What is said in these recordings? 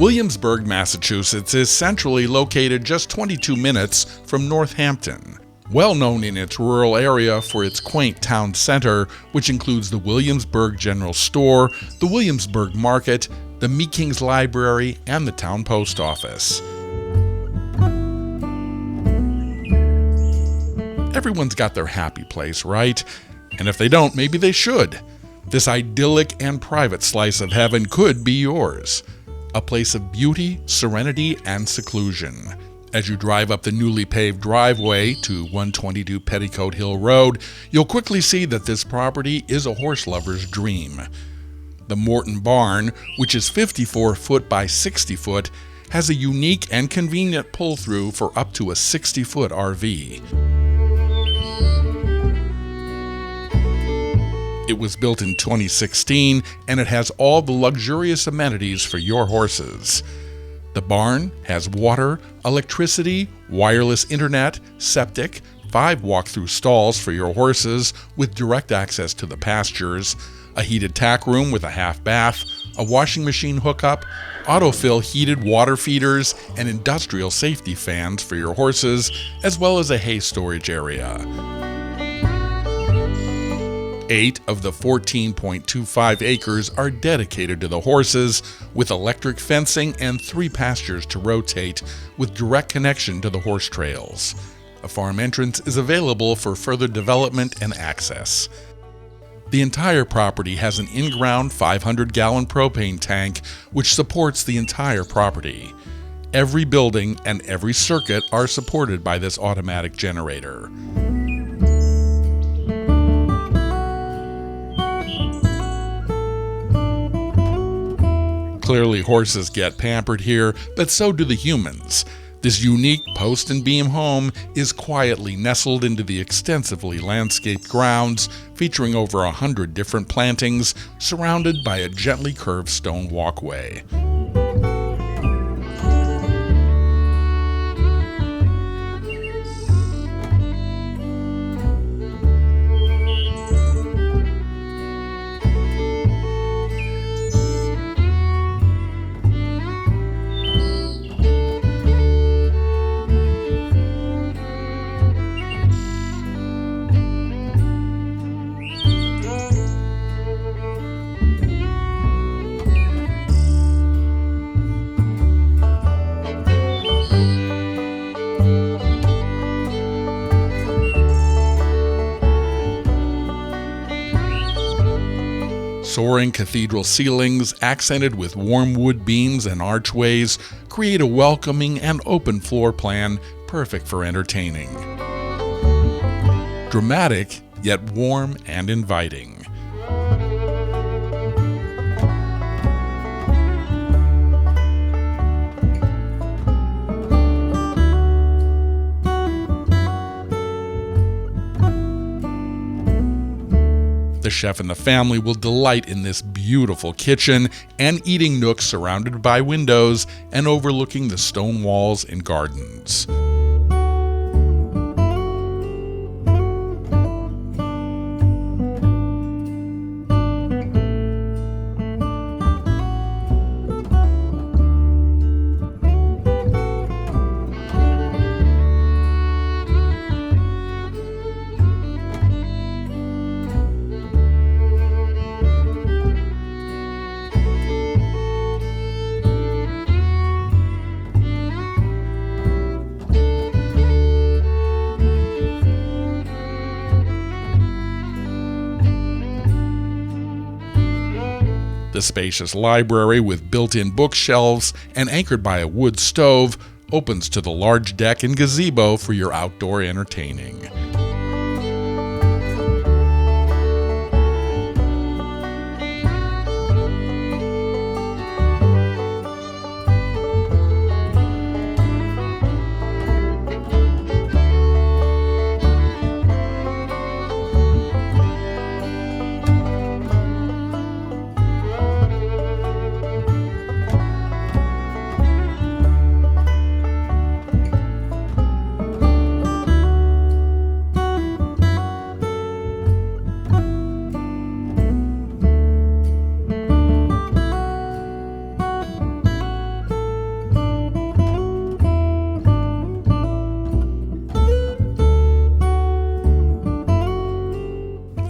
Williamsburg, Massachusetts is centrally located just 22 minutes from Northampton. Well known in its rural area for its quaint town center, which includes the Williamsburg General Store, the Williamsburg Market, the Meekings Library, and the town post office. Everyone's got their happy place, right? And if they don't, maybe they should. This idyllic and private slice of heaven could be yours. A place of beauty, serenity, and seclusion. As you drive up the newly paved driveway to 122 Petticoat Hill Road, you'll quickly see that this property is a horse lover's dream. The Morton Barn, which is 54 foot by 60 foot, has a unique and convenient pull-through for up to a 60-foot RV. It was built in 2016, and it has all the luxurious amenities for your horses. The barn has water, electricity, wireless internet, septic, 5 walk-through stalls for your horses with direct access to the pastures, a heated tack room with a half bath, a washing machine hookup, autofill heated water feeders, and industrial safety fans for your horses, as well as a hay storage area. 8 of the 14.25 acres are dedicated to the horses, with electric fencing and 3 pastures to rotate, with direct connection to the horse trails. A farm entrance is available for further development and access. The entire property has an in-ground 500-gallon propane tank, which supports the entire property. Every building and every circuit are supported by this automatic generator. Clearly, horses get pampered here, but so do the humans. This unique post and beam home is quietly nestled into the extensively landscaped grounds, featuring over 100 different plantings, surrounded by a gently curved stone walkway. Soaring cathedral ceilings, accented with warm wood beams and archways, create a welcoming and open floor plan perfect for entertaining. Dramatic, yet warm and inviting. The chef and the family will delight in this beautiful kitchen and eating nook surrounded by windows and overlooking the stone walls and gardens. The spacious library with built-in bookshelves and anchored by a wood stove opens to the large deck and gazebo for your outdoor entertaining.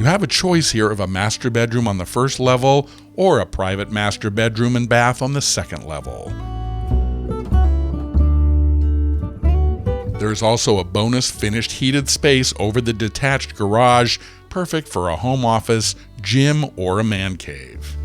You have a choice here of a master bedroom on the first level or a private master bedroom and bath on the second level. There's also a bonus finished heated space over the detached garage, perfect for a home office, gym, or a man cave.